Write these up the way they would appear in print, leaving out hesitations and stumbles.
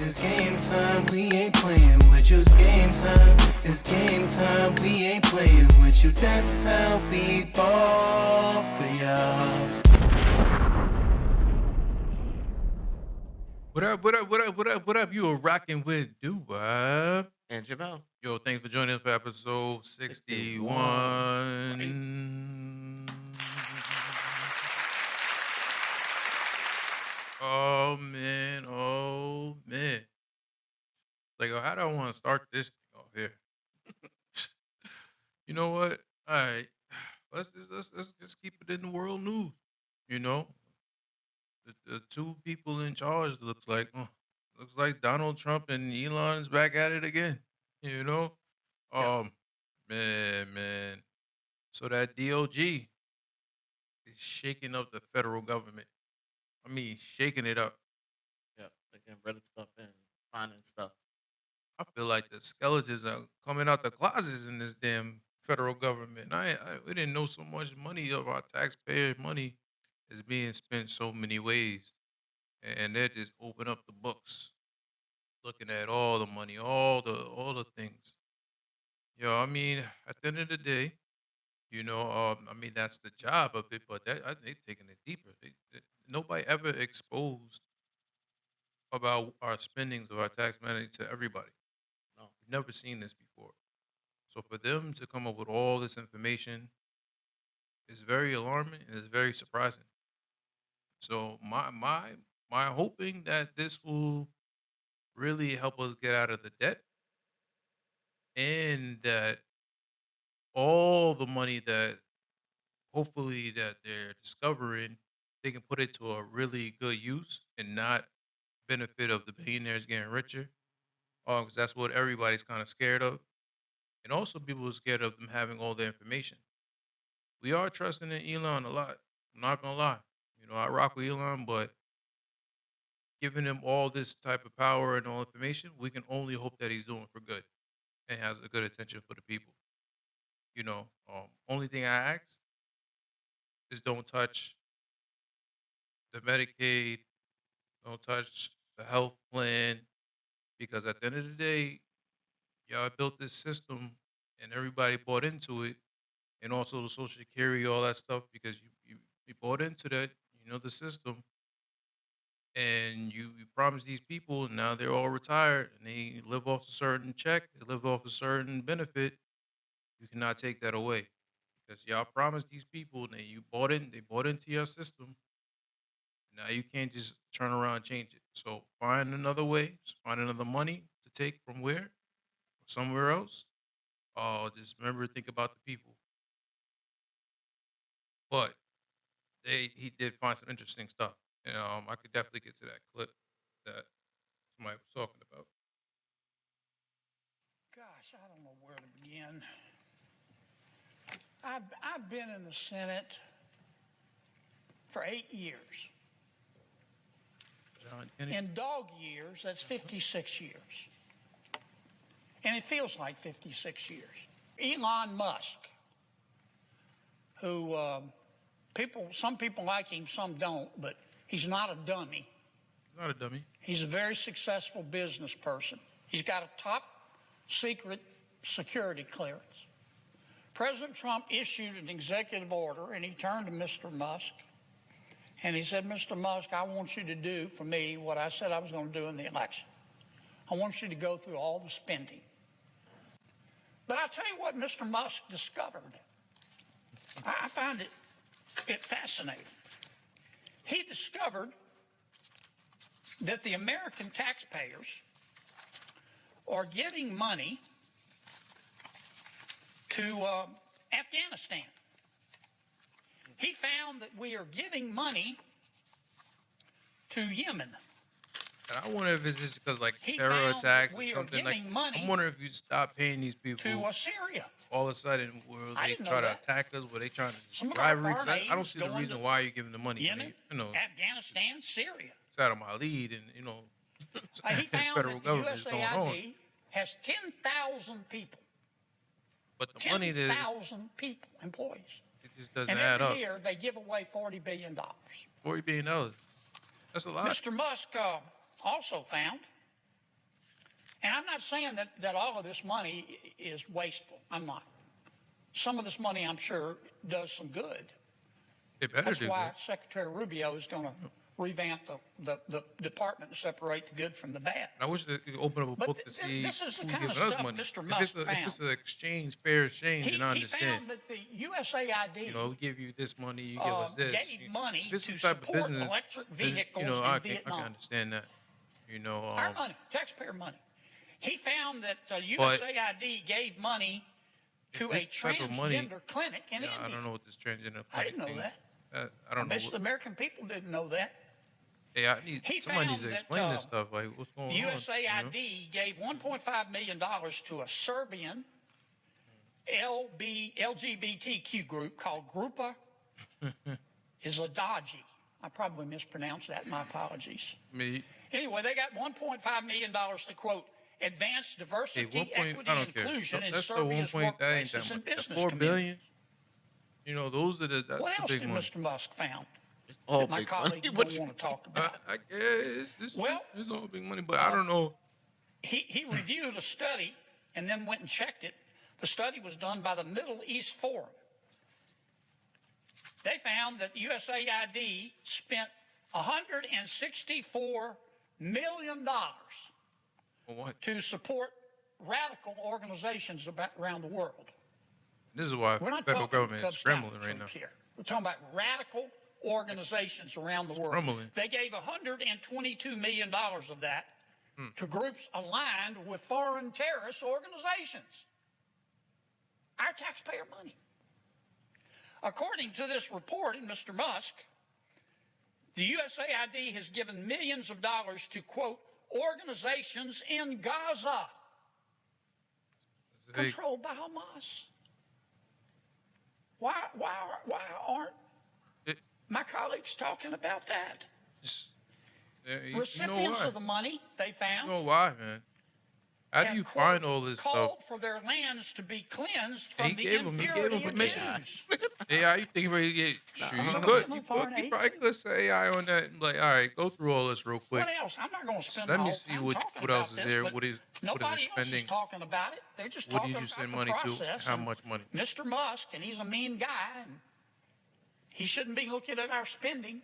It's game time, we ain't playing with you. It's game time, it's game time, we ain't playing with you. That's how we ball for y'all. What up, what up, what up, what up, what up? You are rocking with Doo-Wop. And Jamel. Yo, thanks for joining us for episode 61. Oh, man, oh, man. Like, how do I want to start this thing off here? You know what? All right. Let's just keep it in the world news. You know, the two people in charge looks like Donald Trump and Elon is back at it again. You know, Yep. man. So that DOG is shaking up the federal government. I mean, shaking it up. Yep. Again, running stuff and finding stuff. I feel like the skeletons are coming out the closets in this damn federal government. We didn't know so much money of our taxpayer money is being spent so many ways, and they're just open up the books, looking at all the money, all the things. Yo, I mean, at the end of the day, I mean that's the job of it, but they taking it deeper. Nobody ever exposed about our spendings of our tax money to everybody. No. We've never seen this before. So for them to come up with all this information is very alarming and it's very surprising. So my hoping that this will really help us get out of the debt and that all the money that hopefully that they're discovering, they can put it to a really good use and not benefit of the billionaires getting richer. Because that's what everybody's kind of scared of. And also people are scared of them having all the information. We are trusting in Elon a lot. I'm not gonna lie. I rock with Elon, but giving him all this type of power and all information, we can only hope that he's doing for good and has a good intention for the people. Only thing I ask is don't touch the Medicaid, don't touch the health plan, because at the end of the day, y'all built this system and everybody bought into it, and also the Social Security, all that stuff, because you bought into that, the system, and you promised these people, and now they're all retired and they live off a certain check, they live off a certain benefit. You cannot take that away because y'all promised these people, and they bought into your system. Now you can't just turn around and change it. So find another way, find another money to take from where, somewhere else. Oh, just remember to think about the people. But he did find some interesting stuff. And I could definitely get to that clip that somebody was talking about. Gosh, I don't know where to begin. I've been in the Senate for 8 years. John Kennedy. In dog years, that's 56 years. And it feels like 56 years. Elon Musk, who some people like him, some don't, but he's not a dummy. Not a dummy. He's a very successful business person. He's got a top secret security clearance. President Trump issued an executive order, and he turned to Mr. Musk, and he said, Mr. Musk, I want you to do for me what I said I was going to do in the election. I want you to go through all the spending. But I'll tell you what Mr. Musk discovered. I found it fascinating. He discovered that the American taxpayers are giving money to Afghanistan. He found that we are giving money to Yemen. And I wonder if it's just because like He terror found attacks that or we are something like. giving money I'm wondering if you stop paying these people to Syria. all of a sudden, will I they didn't try know to that. attack us? Will they trying to Some of drive our routes? foreign I don't aides see the going reason to why you're giving the money. Yemen, Afghanistan, it's Syria. out of my lead, and He found federal that the government is going on. USAID has 10,000 people. But the money that 10,000 people, employees. it just doesn't And add every up. year they give away $40 billion. $40 billion. That's a lot. Mr. Musk also found And I'm not saying that all of this money is wasteful. I'm not. Some of this money, I'm sure, does some good. It better That's do why good. Secretary Rubio is going to revamp the department and separate the good from the bad. I wish that you could open up a But book to see this is the who's kind giving of us stuff money. Mr. If it's Musk a, if it's found. an exchange, fair exchange, and I He understand. found that the USAID You know, we give you this money, you give us this. gave money If it's to some type of support business, electric then, vehicles I in can Vietnam. understand that. You know, Our money, taxpayer money. He found that but USAID gave money if to a this type of money, transgender clinic in yeah, I India. don't know what this transgender I clinic didn't know thing. that. I I don't know. bet you the American people didn't know that. Hey, He somebody needs found to that explain this stuff. Like, what's the going on? You know? USAID gave $1.5 million to a Serbian LGBTQ group called Grupa Izladaji. I probably mispronounced that. My apologies. I mean, Anyway, they got $1.5 million to, quote, advance hey, diversity, equity, I and don't care. inclusion in That's the Serbia's 1 point. That ain't that workplaces and much. The business 4 communities. billion. You know, those are that's What the else big did money. Mr. Musk found It's all that my big money. colleagues What don't you want to talk about? I guess it's true. Well, It's all big money, but I don't know. He reviewed a study and then went and checked it. The study was done by the Middle East Forum. They found that USAID spent $164 million For what? to support radical organizations around the world. This is why We're the not federal talking government is Cub scrambling Scout right now. troops here. We're talking about radical organizations around the world. Scrambling. They gave $122 million of that to groups aligned with foreign terrorist organizations. Our taxpayer money. According to this report in Mr. Musk, the USAID has given millions of dollars to, quote, organizations in Gaza They, controlled by Hamas. Why aren't it, my colleagues talking about that? just, you know Recipients why? of the money they You found know why, man? How do have, you quote, find all this stuff? called for their lands to be cleansed He from the gave 'em impurity of permission. Jews. AI, you think ready to get? Sure, you Some could. of them You, foreign you aid. probably could say AI on that. And be like, all right, go through all this real quick. What else? I'm not going to spend Let my me whole see time what talking what about else is this, there. but What is nobody else expending? is talking about it. They're just What talking did you about send the money to? process. How and much money? Mr. Musk, and he's a mean guy, and he shouldn't be looking at our spending.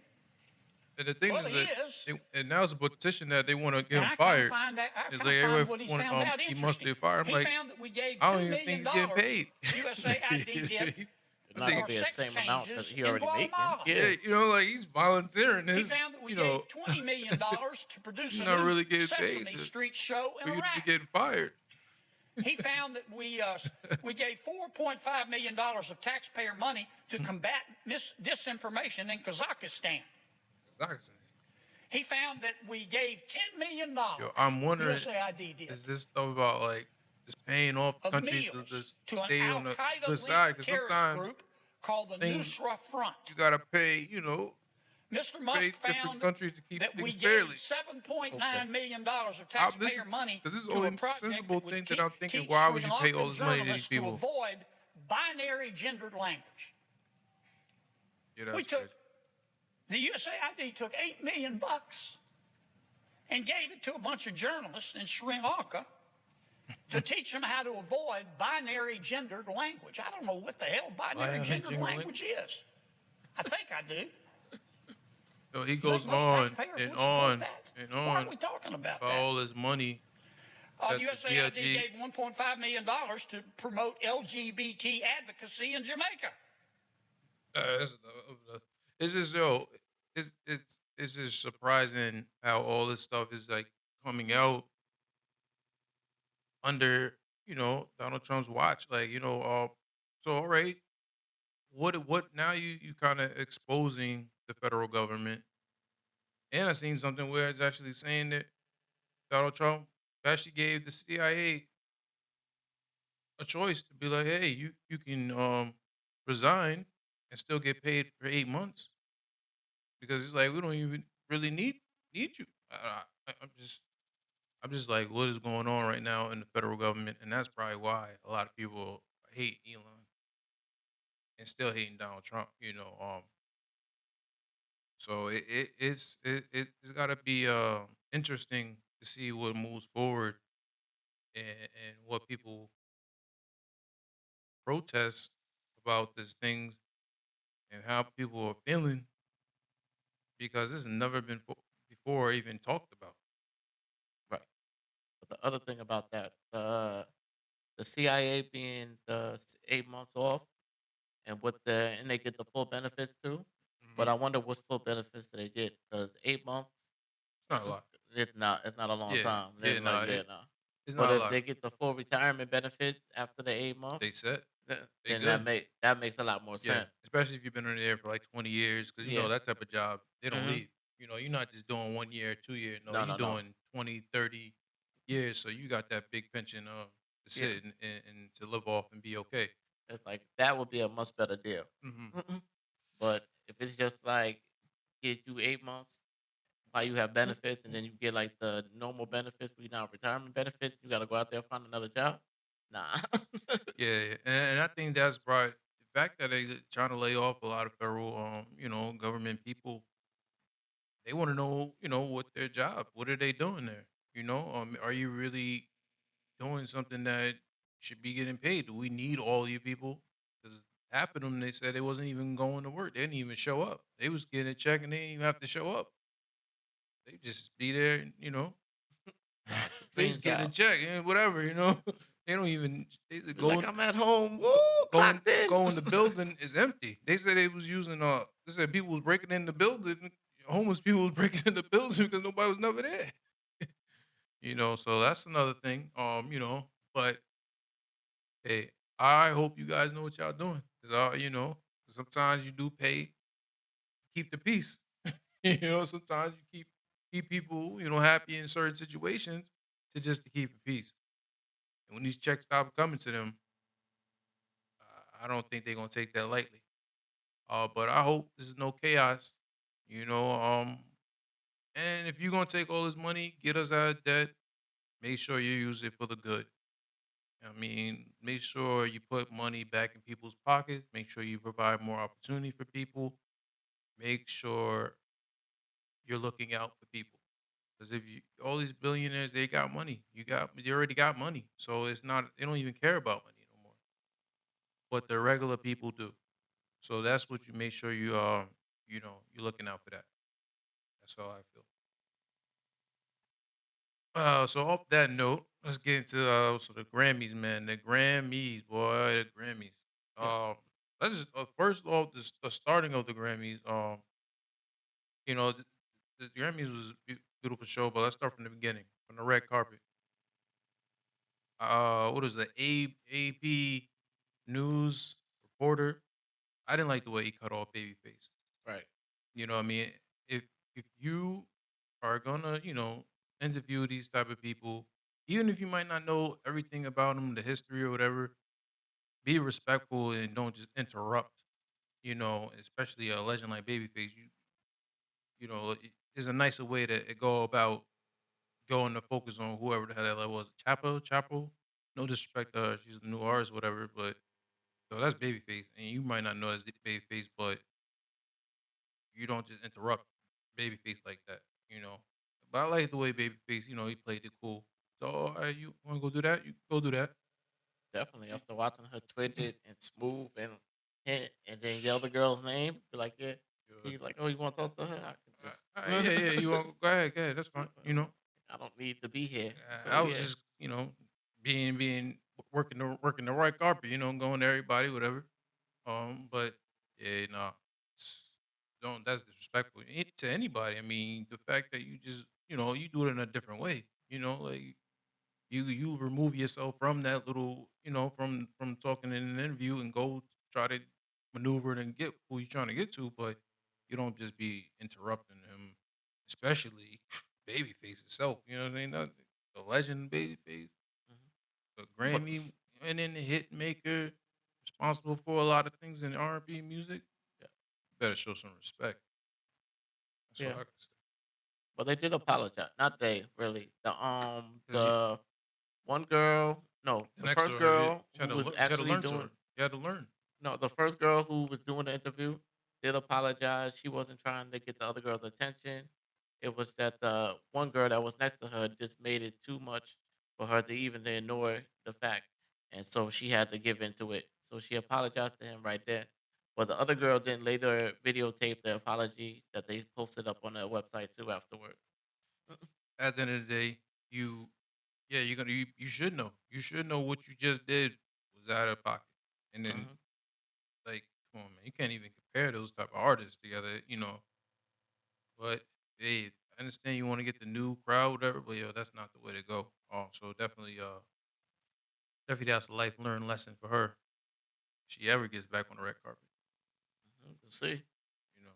And the thing Well, is he that, is. and now it's a petition that they want to get And him I can't fired. find that. I It's can't like find everybody what he want, found out he must interesting. be fired. I'm He like, found that we gave I don't $2 even think million he's getting paid. USAID did It's I not think- gonna be the sex same amount because changes he in already making. Guatemala. Yeah, you know, like he's volunteering He this. found that we You know, gave $20 million to produce He's a not new really getting Sesame paid to- Street show for in you to be Iraq. getting fired. He found that we gave $4.5 million of taxpayer money to combat disinformation in Kazakhstan. He found that we gave $10 million. Yo, I'm wondering, USAID did. is this stuff about like just paying off Of countries to meals just to an stay on the Al-Qaeda good side? Because terrorist sometimes group called the things- Nusra Front. you gotta pay, you know, Mr. pay Musk different found countries to keep that we things gave fairly. $7.9 million of This taxpayer is money this is the to a only project sensible that would thing that I'm thinking. teach Why would Sri you pay all Lankan this money to these journalists to people? avoid binary gendered language. Yeah, We that's took crazy. the USAID took $8 million and gave it to a bunch of journalists in Sri Lanka to teach them how to avoid binary gendered language. I don't know what the hell binary Binary gendered gendered language is. I think I do. So he Think goes most on taxpayers and would support on that. and Why on are we talking about about that? all this money. that the USAID DOD gave $1.5 million to promote LGBT advocacy in Jamaica. It's just it's just surprising how all this stuff is like coming out under Donald Trump's watch. Like so all right, what now you kind of exposing the federal government, and I seen something where it's actually saying that Donald Trump actually gave the CIA a choice to be like, hey, you can resign and still get paid for 8 months because it's like we don't even really need you. I'm just like, what is going on right now in the federal government, and that's probably why a lot of people hate Elon and still hating Donald Trump. So it's got to be interesting to see what moves forward and what people protest about these things and how people are feeling because this has never been before even talked about. Right. But the other thing about that, the CIA being 8 months off, and and they get the full benefits too. But Hmm. I wonder what full benefits do they get, because 8 months, It's not a lot. it's not a long Yeah, time. yeah, It's no, like, yeah, no. it's But not a if lot. they get the full retirement benefits after the 8 months, They said then they then good. that makes a lot more Yeah, sense. especially if you've been in there for like 20 years, because Yeah. that type of job they don't Hmm. leave. You're not just doing 1 year, 2 year. No, No, you're no, no. doing 20, 30 years. So you got that big pension to Yeah. sit and to live off and be okay. It's like that would be a much better deal. Hmm. Mhm. But if it's just like get you 8 months while you have benefits, and then you get like the normal benefits, but you not retirement benefits, you got to go out there and find another job. Nah. Yeah, yeah. And I think that's right. The fact that they trying to lay off a lot of federal, government people, they want to know, what their job, what are they doing there? Are you really doing something that should be getting paid? Do we need all you people? Because half of them, they said they wasn't even going to work. They didn't even show up. They was getting a check and they didn't even have to show up. They just be there, Nah, it's a face dream getting a job. check and whatever. They don't even they Be like, go I'm at home. Woo, going clocked in. going the building is empty. They said they was using they said people was breaking in the building, homeless people was breaking in the building because nobody was never there. So that's another thing. But hey, I hope you guys know what y'all doing. Cause sometimes you do pay to keep the peace. Sometimes you keep people, happy in certain situations to keep the peace. And when these checks stop coming to them, I don't think they're gonna take that lightly. But I hope this is no chaos. You know, um, and if you're gonna take all this money, get us out of debt. Make sure you use it for the good. I mean, make sure you put money back in people's pockets. Make sure you provide more opportunity for people. Make sure you're looking out for people. Because if you all these billionaires, they got money. They already got money. So it's not they don't even care about money no more. But the regular people do. So that's what you make sure you're looking out for that. That's how I feel. So off that note, let's get into the Grammys, man. The Grammys, boy, the Grammys. Yeah. Um, let's just first off the starting of the Grammys. The Grammys was a beautiful show, but let's start from the beginning, from the red carpet. What is the AP news reporter? I didn't like the way he cut off Babyface. Right. You know what I mean? If if you are gonna, interview these type of people, even if you might not know everything about them, the history or whatever, be respectful and don't just interrupt. Especially a legend like Babyface. There's a nicer way to go about going to focus on whoever the hell that was. Chapo. No disrespect to her, she's a new artist, whatever. But that's Babyface, and you might not know that's Babyface, but you don't just interrupt Babyface like that, you know. But I like the way Babyface, he played it cool. So, you want to go do that? You go do that. Definitely. After watching her twitch it and smooth and hit and then yell the girl's name, be like, yeah. Good. He's like, oh, you want to talk to her? I can just. Yeah, yeah. You want go ahead. That's fine. I don't need to be here. So I was yeah, just, being working the right carpet, going to everybody, whatever. But yeah, no, don't. That's disrespectful to anybody. I mean, the fact that you just, you do it in a different way. Like you remove yourself from that little, from talking in an interview and go try to maneuver it and get who you're trying to get to, but you don't just be interrupting him, especially Babyface itself. You know what I mean? The legend Babyface, mhm. the But Grammy winning hit maker, responsible for a lot of things in R&B music. yeah, Better show some respect. That's all yeah, I can say. but they did apologize. Not they really. Because The one girl, no, the the next to first her, girl she who had to was she had to actually learn to doing her. You had to learn. no, the first girl who was doing the interview did apologize. She wasn't trying to get the other girl's attention. It was that the one girl that was next to her just made it too much for her to even to ignore the fact, and so she had to give into it. So she apologized to him right there. But the other girl then later videotape the apology that they posted up on their website too afterwards. At the end of the day, you yeah, you should know. You should know what you just did was out of pocket. And then Hmm. like, come on, man, you can't even compare those type of artists together, you know. But hey, I understand you want to get the new crowd, whatever, but yo, that's not the way to go. So definitely that's a life learned lesson for her. If she ever gets back on the red carpet, We'll see. you know.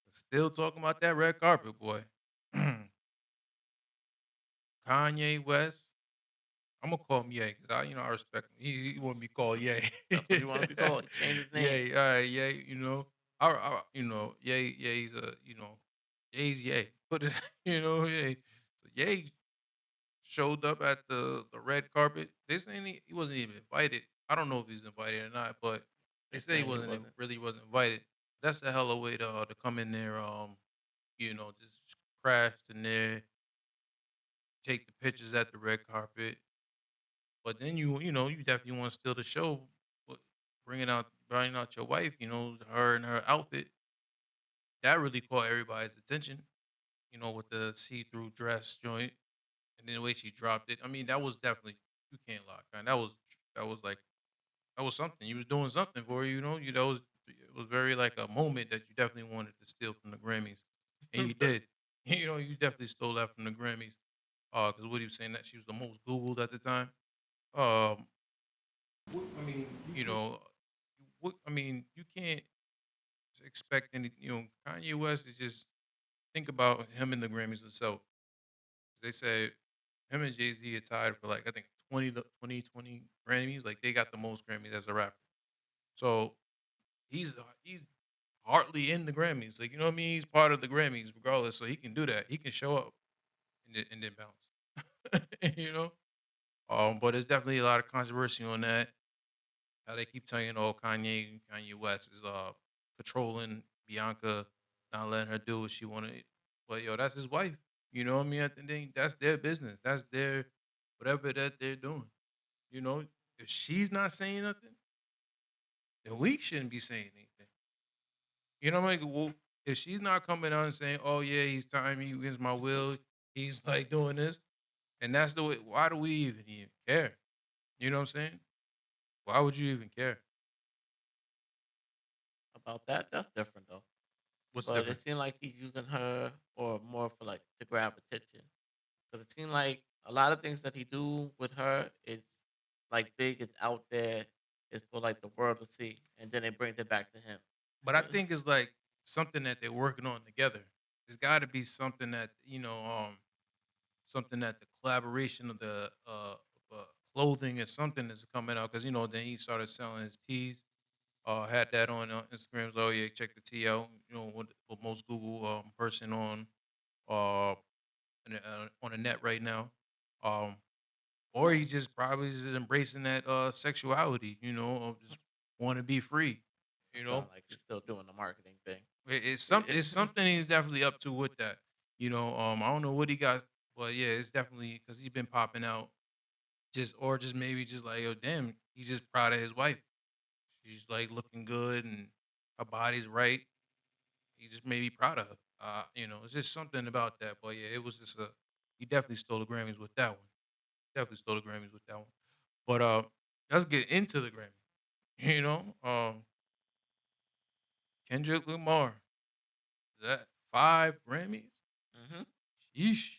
Still talking about that red carpet, boy. Kanye West. I'm gonna call him Ye because I respect him. He want to be called Ye. That's what he want to be called. He changed his name. Ye, all right, Ye. Ye's Ye's Ye. Put it, Ye. So Ye showed up at the red carpet. They saying he wasn't even invited. I don't know if he's invited or not, but they They say he saying he wasn't wasn't. really wasn't invited. That's a hell of a way to come in there. Just crashed in there, take the pictures at the red carpet. But then you definitely want to steal the show, but bringing out your wife, her and her outfit. That really caught everybody's attention, with the see-through dress joint and then the way she dropped it. I mean, that was definitely you can't lie, man. That was something. You was doing something for you, you know. You that was It was very like a moment that you definitely wanted to steal from the Grammys, and you did. You definitely stole that from the Grammys. Because what he was saying that she was the most Googled at the time. Um, you know, you can't expect any. Kanye West is just think about him and the Grammys itself. They said him and Jay Z are tied for like I think 20 Grammys. Like they got the most Grammys as a rapper. So he's hardly in the Grammys. Like you know what I mean? He's part of the Grammys regardless. So he can do that. He can show up and then bounce. But there's definitely a lot of controversy on that. How they keep telling Kanye West is controlling Bianca, not letting her do what she wanted. But yo, that's his wife. You know what I mean? At the end, that's their business. That's their whatever that they're doing. You know, if she's not saying nothing, then we shouldn't be saying anything. You know what I mean? Well, if she's not coming out and saying, "Oh yeah, he's timing me against my will," he's like doing this, and that's the way. Why do we even care? You know what I'm saying? Why would you even care? About that, that's different though. What's But it different? seemed like he's using her or more for like to grab attention. Because it seemed like a lot of things that he do with her, it's like big, it's out there, it's for like the world to see, and then it brings it back to him. But I think it's like something that they're working on together. There's got to be something that something that the collaboration of the clothing is something that's coming out because then he started selling his tees. Had that on Instagram. So, oh yeah, check the tee out. What most Google person on the net right now. Um, or he just probably is embracing that sexuality. Of just want to be free. It You sounds know, like he's still doing the marketing thing. it's something he's definitely up to with that. I don't know what he got, but yeah, it's definitely because he's been popping out. Just maybe just like, oh damn, he's just proud of his wife. She's like looking good and her body's right. He just made me proud of her. It's just something about that. But yeah, it was just he definitely stole the Grammys with that one. Definitely stole the Grammys with that one. But let's get into the Grammy. Kendrick Lamar. Is that 5 Grammys? Hmm. Yeesh.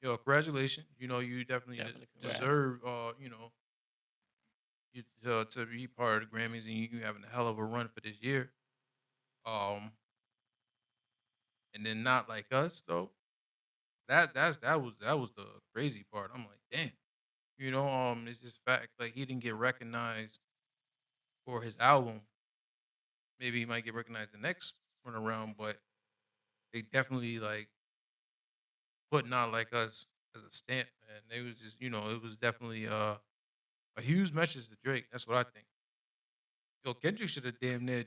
Yo, congratulations. You definitely Definitely congrats. deserve to be part of the Grammys and you having a hell of a run for this year. Um and then not like us though. That was the crazy part. I'm like, damn. It's just fact like he didn't get recognized for his album. Maybe he might get recognized the next run around, but they definitely like put not like us as a stamp, man. They was just, it was definitely a huge message to Drake. That's what I think. Yo, Kendrick should have damn near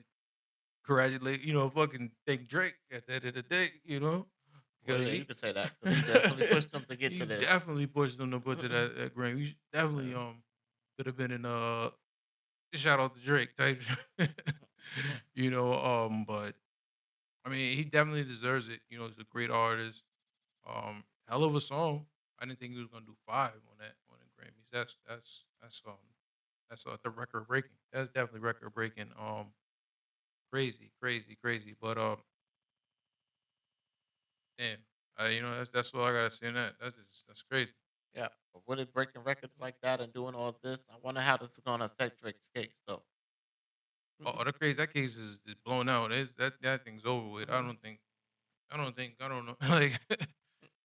congratulate, fucking thank Drake at the end of the day. Well, because yeah, you could say that because he definitely pushed them to get he to this. definitely pushed them to put to that Grammy. Definitely could have been in shout out to Drake type. But I mean he definitely deserves it. He's a great artist. Hell of a song. I didn't think he was gonna do five on the Grammys. That's the record breaking. That's definitely record breaking. Crazy, crazy, crazy. But damn, that's all I gotta say on that. That's crazy. Yeah, but with it breaking records like that and doing all this, I wonder how this is gonna affect Drake's case, though. Oh, that case is blown out. That thing's over with. I don't know. Like,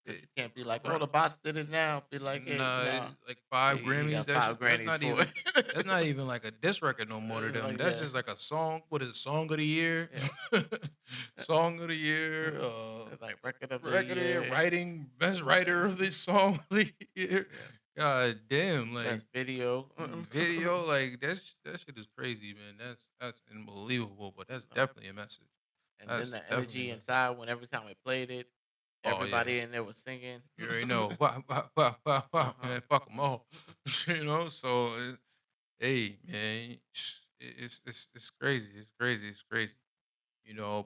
Because it, you can't be like, right. oh, the boss did it now. Be like, hey, Nah, nah, like five he Grammys. got five That's Grammys not for even. it. That's not even like a diss record no more to It's them. like, That's yeah, just like a song. What is it? Song of the year? yeah. Song of the year. It's like record of the Record of the year. year, Writing. Best writer of the song of the year. yeah, God damn. Like best video. video. Like that shit is crazy, man. That's unbelievable. But that's No. definitely a message. And then That's the definitely a energy message. inside when every time we played it, Oh yeah. everybody in there was singing. You already know. Wow, wow, wow, wow, wow. Uh-huh. Man, fuck them all. So hey, man, it's crazy. It's crazy. It's crazy.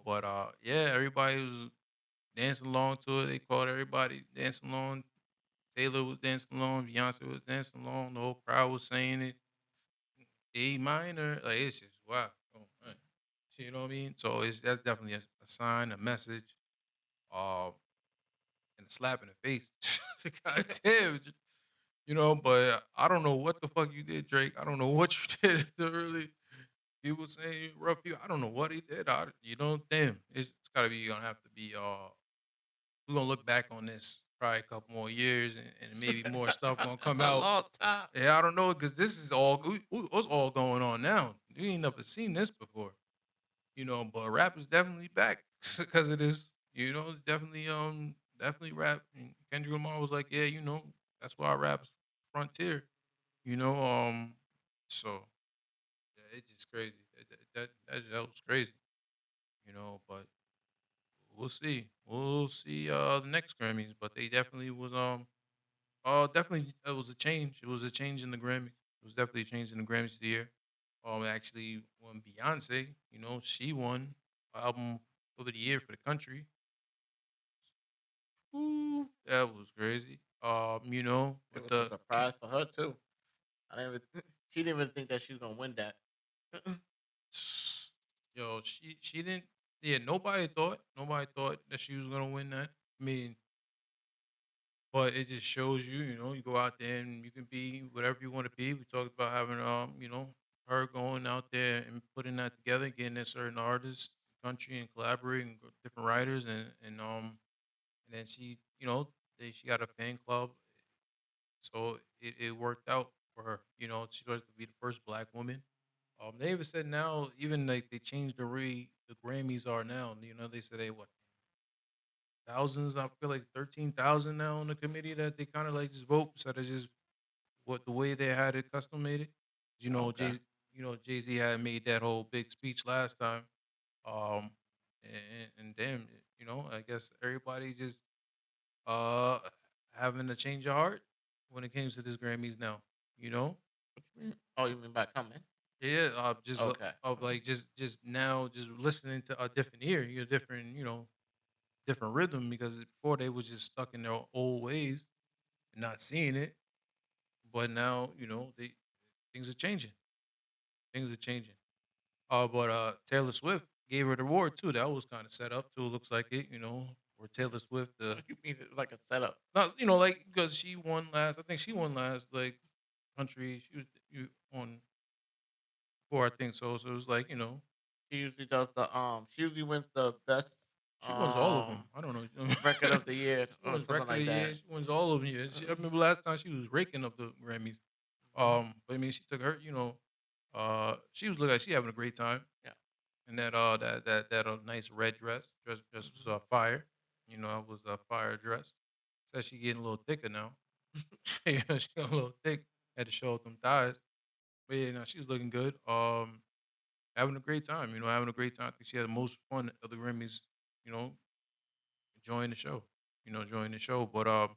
But yeah, everybody was dancing along to it. They called everybody dancing along. Taylor was dancing along. Beyonce was dancing along. The whole crowd was saying it. A minor, like it's just wow. Oh, man. You know what I mean? So that's definitely a sign, a message, um, and a slap in the face. God damn, But I don't know what the fuck you did, Drake. I don't know what you did to really. People saying you rough you. I don't know what he did. Damn. It's gotta be gonna have to be. We're gonna look back on this probably a couple more years, and maybe more stuff gonna That's come a out. long time. Yeah, I don't know because this is all what's all going on now. We ain't never seen this before. But rap is definitely back because of this. Definitely rap. And Kendrick Lamar was like, yeah, that's why rap's frontier. You know, so yeah, it's just crazy. That was crazy. But we'll see. We'll see the next Grammys, but they definitely was definitely it was a change. It was a change in the Grammys. It was definitely a change in the Grammys this year. Actually, when Beyonce, she won album of the year for the country. Ooh, that was crazy. It With was a the surprise for her too. I didn't even, she didn't even think that she was gonna win that. yo, she didn't. Yeah, nobody thought that she was gonna win that. I mean, but it just shows you, you go out there and you can be whatever you want to be. We talked about having, her going out there and putting that together, getting a certain artists, country, and collaborating with different writers, and then she, she got a fan club, so it worked out for her. She was to be the first black woman. They even said now, even like they changed the way the Grammys are now. They said they what thousands. I feel like 13,000 now on the committee that they kind of like just vote instead of just what the way they had it custom made it. You know, Okay. Jay, Jay Z had made that whole big speech last time. Um, and damn, I guess everybody just uh having a change of heart when it comes to this Grammys now. You know, What you mean? Oh, you mean by coming? yeah, just Okay. of like just now just listening to a different ear, different different rhythm because before they was just stuck in their old ways and not seeing it. But now, they things are changing. Things are changing. But Taylor Swift gave her the award too. That was kind of set up too. Looks like it, where Taylor Swift, What you mean it's like a setup? not like because she won last. I think she won last like country. She was on four, I think so. So it was like She usually does the She usually wins the best she wins all of them. I don't know. record of the year She or wins something record of like the year. that. She wins all of them. Yeah. I remember last time she was raking up the Grammys. Hmm. But I mean, she took her. She was looking like she having a great time. Yeah. And that nice red dress was Hmm. fire. It was a fire dress. Said she getting a little thicker now. Yeah, she got a little thick. Had to show off them thighs. But yeah, no, she's looking good. Having a great time. Having a great time. I think she had the most fun of the Grammys. You know, enjoying the show. join the show. But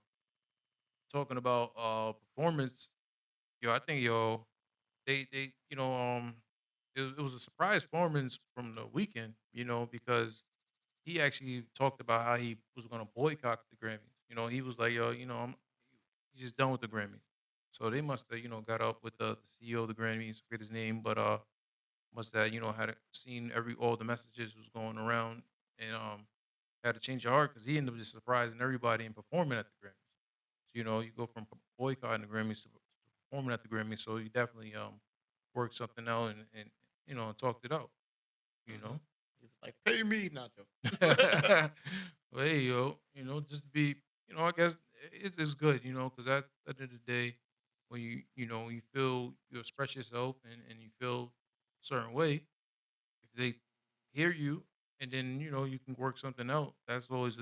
talking about performance, I think they it was a surprise performance from the weekend, because he actually talked about how he was going to boycott the Grammys. He was like, yo, he's just done with the Grammys. So they must have, got up with the CEO of the Grammys, I forget his name, but must have, had seen all the messages was going around, and had to change your heart because he ended up just surprising everybody and performing at the Grammys. So, you go from boycotting the Grammys to performing at the Grammys. So you definitely worked something out and talked it out. You Mm-hmm. know. He was like, "Pay me, not you." Well, hey, just to be, I guess it's good, because at the end of the day, when when you feel you express yourself and you feel a certain way, if they hear you and then you can work something out, that's always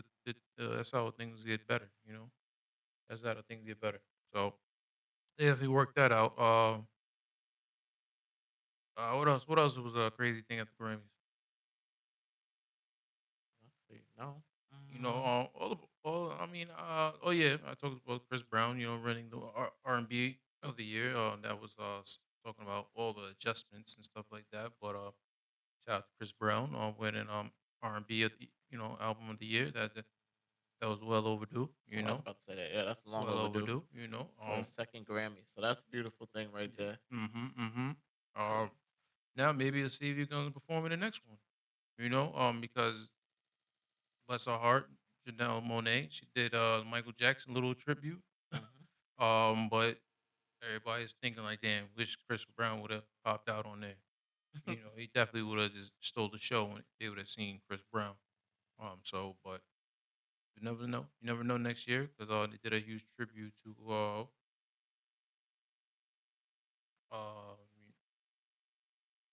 that's how things get better. That's how things get better. So yeah, if he worked that out, what else? What else was a crazy thing at the Grammys? Let's see. No. I mean, oh yeah, I talked about Chris Brown, running the R&B of the year. That was talking about all the adjustments and stuff like that. But shout out to Chris Brown on winning R&B of the album of the year. That was well overdue. Oh, I was about to say that. Yeah, that's long Well overdue overdue. for a second Grammy. So that's a beautiful thing right there. Mm-hmm. So Now maybe let's see if you're gonna perform in the next one. Because bless her heart, Janelle Monet, she did Michael Jackson little tribute. mhm. But everybody's thinking like, damn, wish Chris Brown would have popped out on there. He definitely would have just stole the show and they would have seen Chris Brown. But you never know. You never know next year because they did a huge tribute to uh,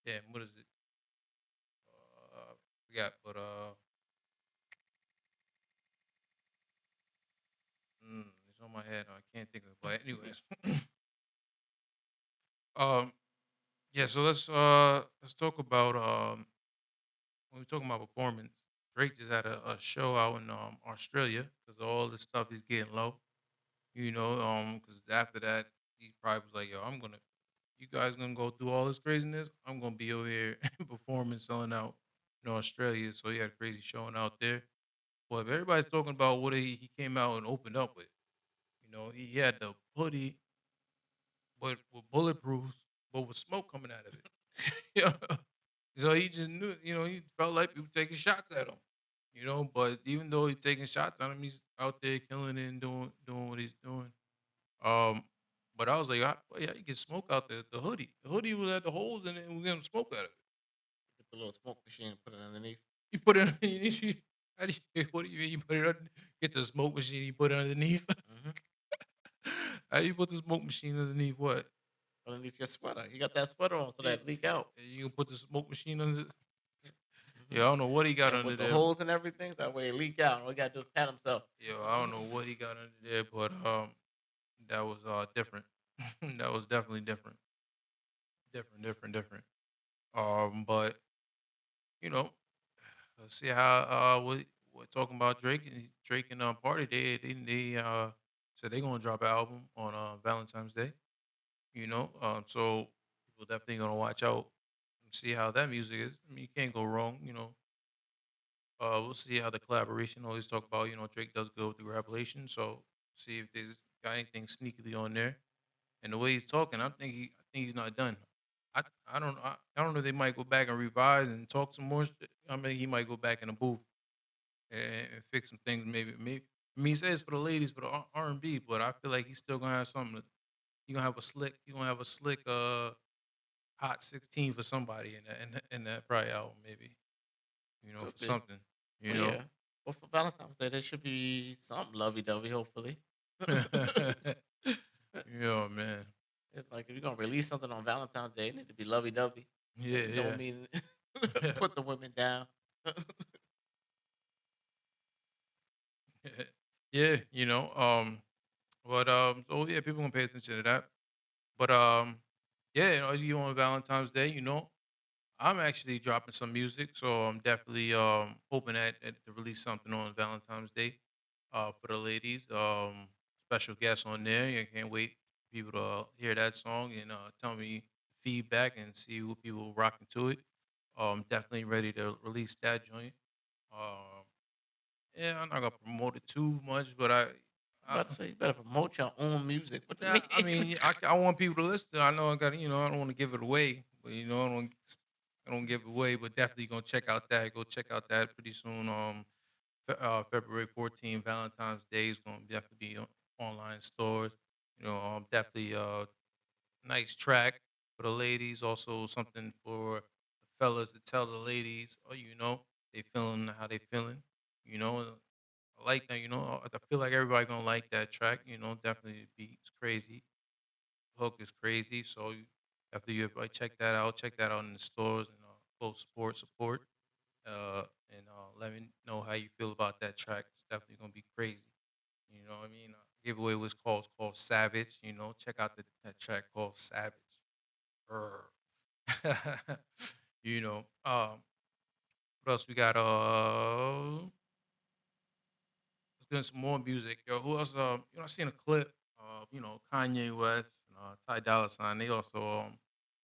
damn, what is it? Forgot, but it's on my head. I can't think of it. But anyways, um, yeah. So let's talk about when we're talking about performance. Drake just had a show out in Australia because all this stuff is getting low. Because after that he probably was like, yo, you guys gonna go through all this craziness. I'm gonna be over here performing, selling out in Australia. So he had a crazy showing out there. But if everybody's talking about what he came out and opened up with. He had the hoodie, but with bulletproofs, but with smoke coming out of it. Yeah. So he just knew, he felt like people taking shots at him. But even though he's taking shots at him, he's out there killing it and doing what he's doing. Um, but I was like, well, yeah, you get smoke out the hoodie. The hoodie was at the holes in it, and we getting smoke out of it. Get the little smoke machine and put it underneath. You put it underneath. How do you, what do you mean? You put it on, get the smoke machine. You put it underneath. Hmm. How you put the smoke machine underneath what? Underneath your sweater. You got that sweater on, so Yeah, that leak out. you can put the smoke machine under. Hmm. Yeah, I don't know what he got And under with the there. holes and everything, that way it leak out. All you gotta do is pat himself. Yo, I don't know what he got under there, but that was different. That was definitely different, different. But you know, let's see how we're talking about Drake and Party. They said they gonna drop an album on Valentine's Day. So people definitely gonna watch out and see how that music is. I mean, you can't go wrong. We'll see how the collaboration. Always talk about Drake does go through Revelation, so see if there's got anything sneakily on there. And the way he's talking, I think he's not done. I don't know. They might go back and revise and talk some more. Shit. I mean, he might go back in the booth and fix some things. Maybe. I mean, he says for the ladies for the R&B, but I feel like he's still gonna have something. He gonna have a slick. He gonna have a slick hot 16 for somebody in that probably album maybe. Could For be. something. You Well, know. yeah. Well, for Valentine's Day, there should be something lovey dovey, hopefully. Yeah, man. It's like if you're gonna release something on Valentine's Day, it need to be lovey dovey. Don't Yeah, mean yeah. put the women down. Yeah, but so yeah, people gonna pay attention to that. But yeah, you on Valentine's Day, I'm actually dropping some music, so I'm definitely hoping that to release something on Valentine's Day. for the ladies. Special guest on there. I can't wait for people to hear that song and tell me feedback and see what people rocking to it. Definitely ready to release that joint. Um, yeah, I'm not gonna promote it too much, but I About to say you better promote your own music. What you nah, mean? I mean, I want people to listen. I know I got, I don't want to give it away, but I don't give it away. But definitely gonna check out that. Go check out that pretty soon. February 14th, Valentine's Day is gonna definitely be on online stores. Definitely nice track for the ladies. Also something for the fellas to tell the ladies, oh, they feeling how they feeling. You know, I like that. I feel like everybody gonna like that track. Definitely the beat's crazy, hook is crazy. So after you everybody check that out, check that out in the stores and go support. And let me know how you feel about that track. It's definitely gonna be crazy. You know what I mean? Giveaway was called Savage. Check out that track called Savage. Brr. you know, um, what else we got? Let's get some more music. Yo, who else? I seen a clip. Kanye West and Ty Dolla Sign. They also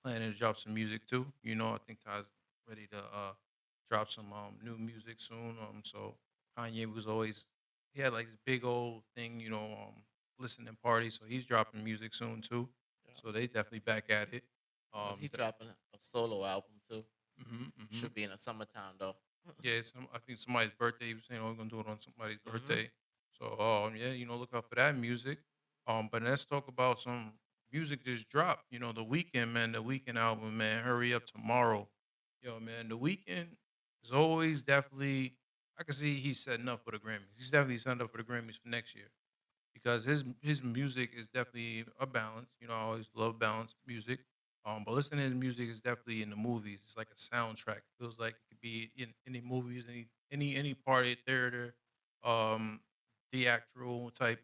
planning to drop some music too. I think Ty's ready to drop some new music soon. So Kanye was always he had like this big old thing. Listening party. So he's dropping music soon too. Yeah. So they definitely back at it. He dropping a solo album too. Mm-hmm. Should be in the summertime though. Yeah, I think somebody's birthday. He was saying, "Oh, we're gonna do it on somebody's hmm birthday." So, yeah, look out for that music. But let's talk about some music just dropped. The weekend, man, the weekend album, man. Hurry up tomorrow, yo, man. The weekend is always definitely. I can see he's setting up for the Grammys. He's definitely setting up for the Grammys for next year because his music is definitely a balance. I always love balanced music. But listening to his music is definitely in the movies. It's like a soundtrack. Feels like it could be in any movies, any party, theater, um, theatrical type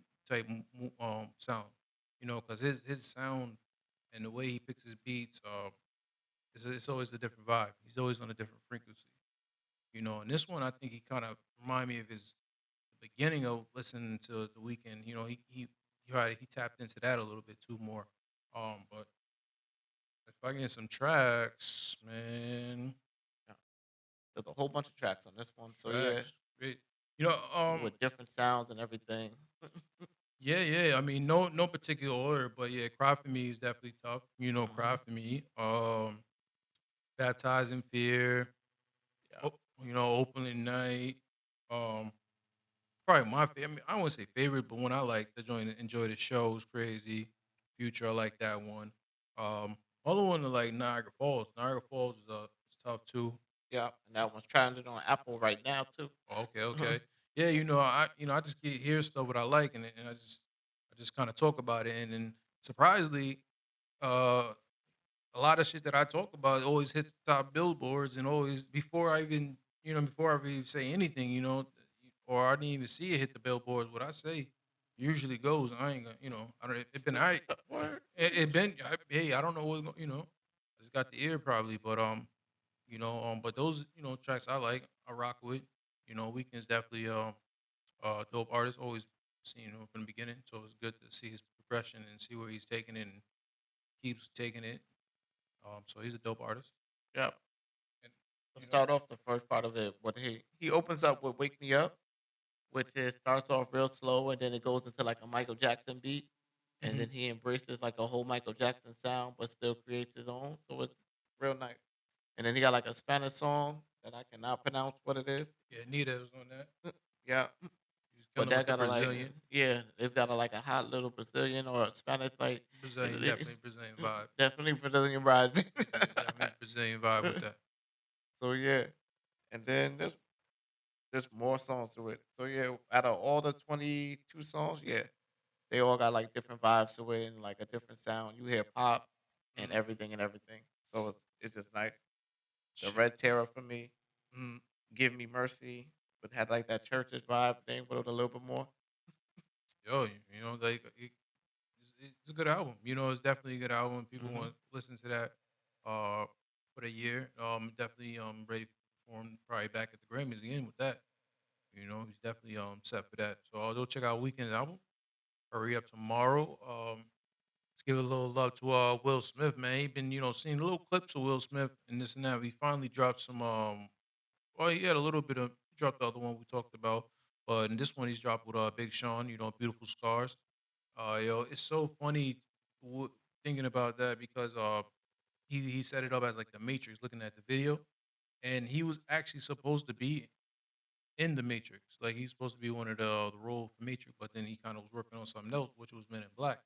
sound. Because his sound and the way he picks his beats, it's always a different vibe. He's always on a different frequency. And this one I think he kind of remind me of his the beginning of listening to the weekend. He tapped into that a little bit too more. But if I get some tracks, man, Yeah. There's a whole bunch of tracks on this one. So yeah, tracks, great. You know, um, with different sounds and everything. yeah. I mean, no particular order, but yeah, Cry for Me is definitely tough. Cry hmm for Me. Baptized in Fear. Yeah. Oh, Opening Night. Um, Probably my favorite. I mean, I don't want to say favorite, but when I like the joint, enjoy the show is crazy. Future, I like that one. Other one is like Niagara Falls. Niagara Falls is tough too. Yeah. And that one's trending on Apple right now too. Okay, okay. Yeah, I just get hear stuff what I like, and I just kind of talk about it, and then surprisingly, uh, a lot of shit that I talk about always hits the top billboards, and always before I even say anything, or I didn't even see it hit the billboards. What I say usually goes. I ain't gonna, I don't. It been I. Word. It been. Hey, I don't know what's going. I just got the ear probably, but but those tracks I like, I rock with. Weekend's definitely dope artist. Always seen him from the beginning, so it's good to see his progression and see where he's taking it and keeps taking it. So he's a dope artist. Yeah. And Let's you know, start off the first part of it. What he opens up with "Wake Me Up," which is starts off real slow and then it goes into like a Michael Jackson beat, and mhm. then he embraces like a whole Michael Jackson sound, but still creates his own. So it's real nice. And then he got like a Spanish song that I cannot pronounce what it is. Yeah, Nita was on that. Yeah, He's but killing that with the got a like Brazilian, yeah, it's got a like a hot little Brazilian or Spanish like Brazilian, definitely Brazilian vibe. definitely Brazilian vibes. Yeah, definitely Brazilian vibe with that. So yeah, and then there's more songs to it. So yeah, out of all the 22 songs, yeah, they all got like different vibes to it and like a different sound. You hear pop and Mm, everything and everything. So it's just nice. The shit. Red Terror for me, Mm, Give Me Mercy, but had like that churches vibe thing, but with a little bit more. yo, like it's a good album. It's definitely a good album. People hmm want to listen to that uh for the year. Definitely ready to perform probably back at the Grammys again with that. You know, he's definitely set for that. So go check out Weekend's album. Hurry up tomorrow. Let's give a little love to Will Smith, man. He been seeing little clips of Will Smith and this and that. We finally dropped some well, he had a little bit of dropped the other one we talked about, but in this one he's dropped with Big Sean. Beautiful Scars. It's so funny w- thinking about that because he set it up as like the Matrix, looking at the video, and he was actually supposed to be in the Matrix. Like he's supposed to be one of the role for Matrix, but then he kind of was working on something else, which was Men in Black.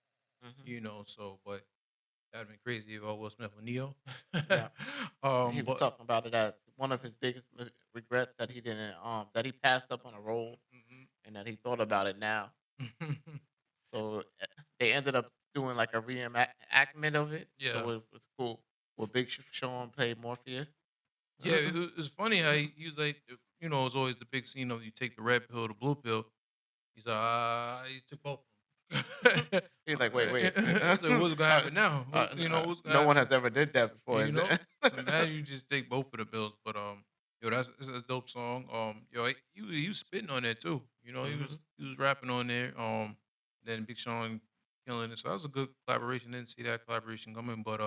Hmm. So but that'd been crazy if Will Smith with Neo. Yeah, and he was But talking about it as one of his biggest regrets that he didn't that he passed up on a role mhm. and that he thought about it now. So they ended up doing like a reenactment of it. Yeah. So it was cool. Will Sean play Morpheus? Yeah, it's funny how he was like, it's always the big scene of you take the red pill or the blue pill. He's like, he took both of them. He's like, wait, wait. It's like, what's gonna happen now? What's gonna No one happen? has ever did that before. You Is know, it? so imagine you just take both of the bills. But that's a dope song. He was spitting on that too. Hmm. He was rapping on there. Then Big Sean killing it. So that was a good collaboration. Didn't see that collaboration coming, but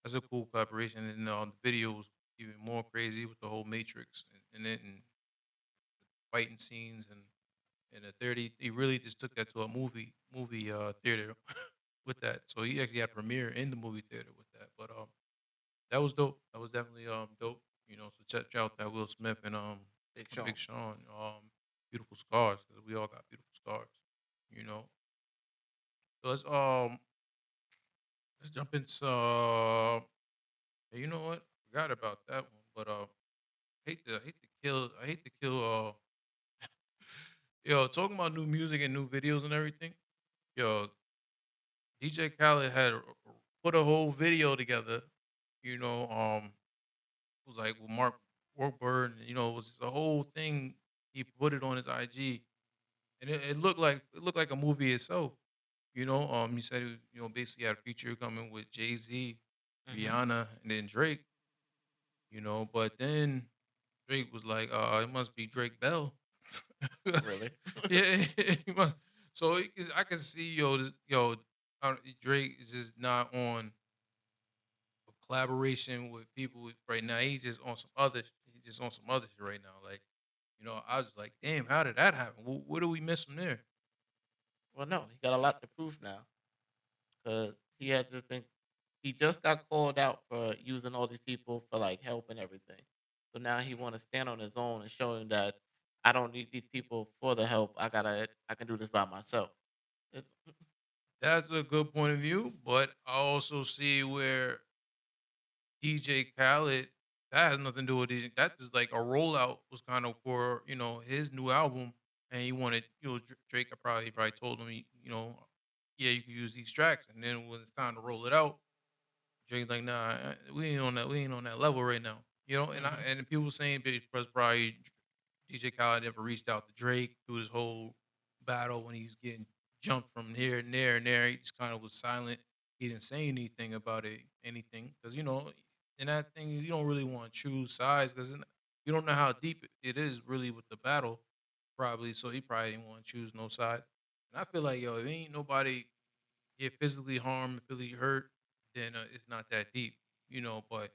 that's a cool collaboration. And the video was even more crazy with the whole Matrix and it and fighting scenes and the 30. He really just took that to a movie theater with that. So he actually had a premiere in the movie theater with that. But that was dope. That was definitely dope. So check out that Will Smith and Big Sean. Big Sean beautiful scars because we all got beautiful scars. You know. So let's jump into you know what? Forgot about that one, but I hate to kill yo, talking about new music and new videos and everything. Yo, DJ Khaled had put a whole video together, you know, it was like with Mark Wahlberg, and it was just a whole thing. He put it on his IG, and it looked like a movie itself. He said basically had a feature coming with Jay Z, Hmm. Rihanna, and then Drake. But then Drake was like, it must be Drake Bell. Really? Yeah, he must. So I can see Drake is just not on a collaboration with people right now. He's just on some other. He's just on some other shit right now. Like, I was like, damn, how did that happen? What do we miss from there? Well, no, he got a lot to prove now because he just got called out for using all these people for like help and everything. So now he want to stand on his own and show him that I don't need these people for the help. I can do this by myself. It, That's a good point of view, but I also see where DJ Khaled that has nothing to do with DJ. That is like a rollout was kind of for his new album, and he wanted Drake. I probably told him yeah, you can use these tracks, and then when it's time to roll it out, Drake's like, nah, we ain't on that level right now. Mhm. And people saying because probably DJ Khaled never reached out to Drake through his whole battle when he's getting jumped from here and there and there. He just kind of was silent. He didn't say anything about anything, because in that thing you don't really want to choose sides because you don't know how deep it is really with the battle, probably. So he probably didn't want to choose no side. And I feel like if ain't nobody get physically harmed, physically hurt, then it's not that deep, But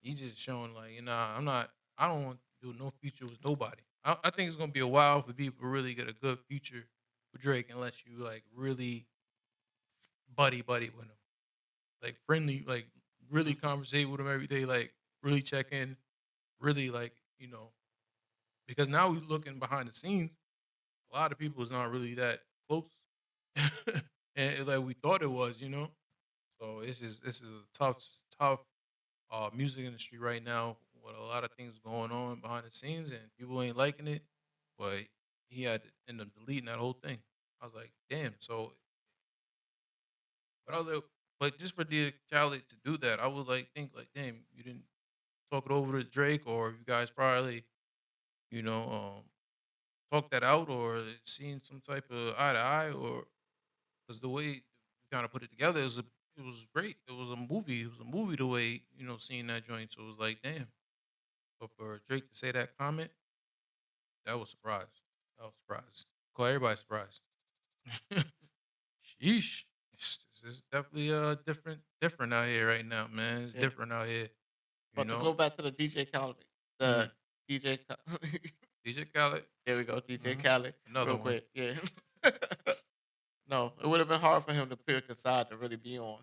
he's just showing like, nah, I'm not. I don't want to do no future with nobody. I think it's gonna be a while for people to really get a good future with Drake unless you like really buddy with him, like friendly, like really Mhm. conversate with him every day, like really check in, really like because now we looking behind the scenes. A lot of people is not really that close, and like we thought it was. So this is a tough music industry right now with a lot of things going on behind the scenes and people ain't liking it. But he had to end up deleting that whole thing. I was like, damn. So, but I was like, but just for the Khaled to do that, I would like think like, damn, you didn't talk it over to Drake, or you guys probably, you know, talk that out, or seen some type of eye to eye, or because the way you kind of put it together it was great. It was a movie. It was a movie the way seeing that joint. So it was like, damn. But for Drake to say that comment, That was surprised. I was surprised. Caught everybody surprised. Sheesh. This is definitely different out here right now, man. It's Yeah. different out here. You But to know? go back to the DJ Khaled, Mhm. the DJ, DJ Khaled, there we go, DJ mhm. Khaled, Another real one. quick. Yeah. No, it would have been hard for him to pick a side to really be on,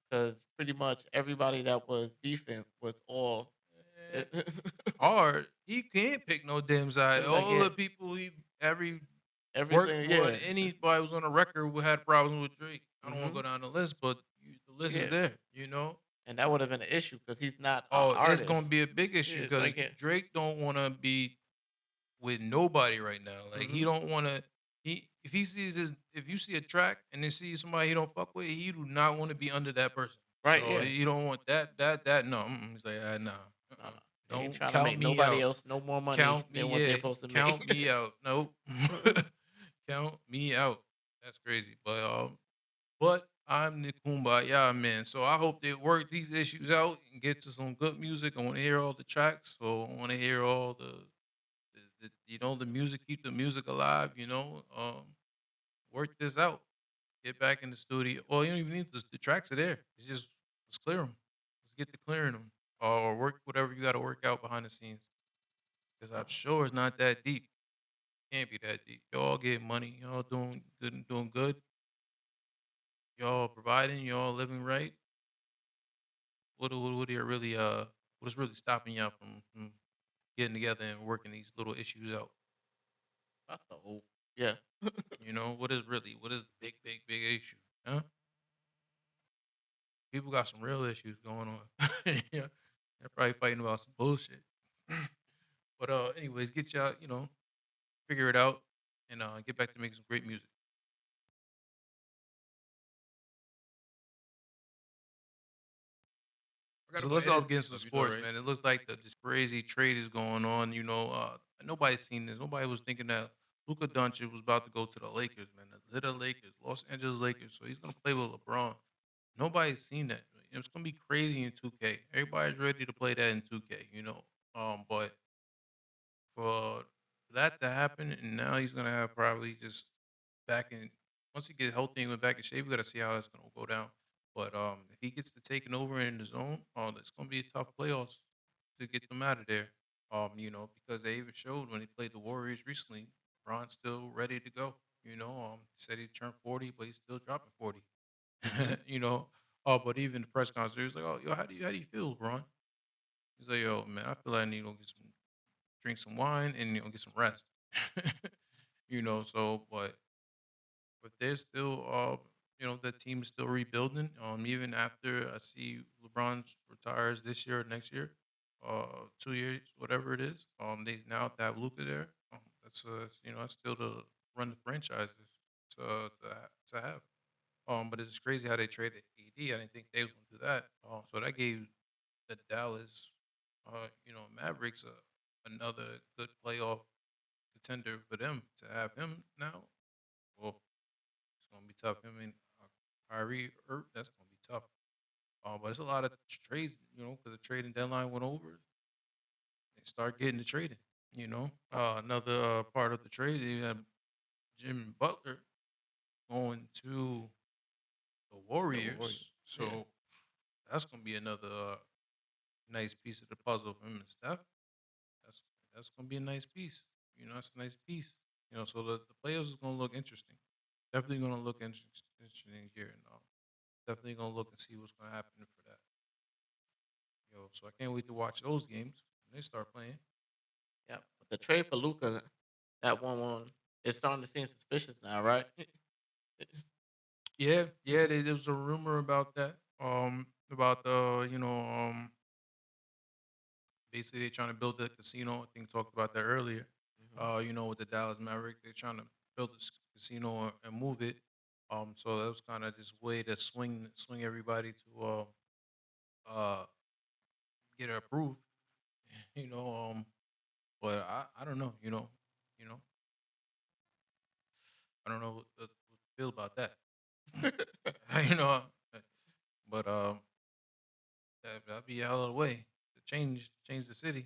because pretty much everybody that was beefing was all. Eh, hard. He can't pick no damn side. It's like, All yeah, the people every every work single, what yeah. anybody was on the record who had problems with Drake. I don't want to Hmm. go down the list, but the list is Yeah. there. You know. And that would have been an issue because he's not an Oh, it's gonna artist. be a big issue Yeah, it's because like, yeah. Drake don't want to be with nobody right now. Like he Hmm. don't want to. If he sees if you see a track and then see somebody he don't fuck with, he do not want to be under that person. Right, So yeah. he don't want that. No, he's like nah. Nah, Uh-uh. they ain't Don't trying to count make me nobody out. else no more money Count than me, what they're yeah. supposed to Count make. me out. Nope. Count me out. That's crazy. But I'm the kumbaya man. So I hope they work these issues out and get to some good music. I want to hear all the tracks. So I want to hear all the music, keep the music alive, work this out. Get back in the studio. Well, you don't even need the tracks are there. It's just let's clear them. Let's get to clearing them, or work whatever you got to work out behind the scenes. Because I'm sure it's not that deep. Can't be that deep. Y'all get money. Y'all doing good and doing good. Y'all providing. Y'all living right. What are you really what is really stopping y'all from getting together and working these little issues out? That's the whole. Yeah. What is the big issue? Huh? People got some real issues going on. Yeah, they're probably fighting about some bullshit. But anyways, get y'all, figure it out and get back to making some great music. So let's all get into the sports, man. It looks like this crazy trade is going on. Nobody's seen this. Nobody was thinking that Luka Doncic was about to go to the Lakers, man. The little Lakers, Los Angeles Lakers. So he's gonna play with LeBron. Nobody's seen that. It's gonna be crazy in 2K. Everybody's ready to play that in 2K. But for that to happen, and now he's gonna have probably just back in once he gets healthy and went back in shape, we gotta see how it's gonna go down. But if he gets to taking over in the zone, it's gonna be a tough playoffs to get them out of there. Because they even showed when he played the Warriors recently, Bron's still ready to go. He said he turned 40, but he's still dropping 40. Hmm. you know. But even the press conference, he was like, "Oh, yo, how do you feel, Bron?" He's like, "Yo, man, I feel like I need to get some drink some wine and get some rest." But there's still the team is still rebuilding. Even after I see LeBron retires this year or next year, 2 years, whatever it is. They now have Luca there. That's still to run the franchises to have. But it's crazy how they traded AD. I didn't think they was gonna do that. So that gave the Dallas, Mavericks another good playoff contender for them to have him now. Well, it's gonna be tough. I mean, Kyrie, that's gonna be tough. But it's a lot of trades, because the trading deadline went over. They start getting the trading. Another part of the trade, you have Jimmy Butler going to the The Warriors. Warriors. Yeah. So that's gonna be another nice piece of the puzzle for him and Steph. That's that's gonna be a nice piece. That's a nice piece. So the players is gonna look interesting. Definitely gonna look interesting here, and definitely gonna look and see what's gonna happen for that. So I can't wait to watch those games when they start playing. Yeah. But the trade for Luca, that one, it's starting to seem suspicious now, right? Yeah, yeah. There was a rumor about that. About basically they're trying to build a casino. I think talked about that earlier. Hmm. With the Dallas Mavericks, they're trying to build this casino and move it. So that was kind of just way to swing everybody to uh get it approved. You know, but I don't know. You know, I don't know what to feel about that. you know, but that'd be a hell of a way to change the city.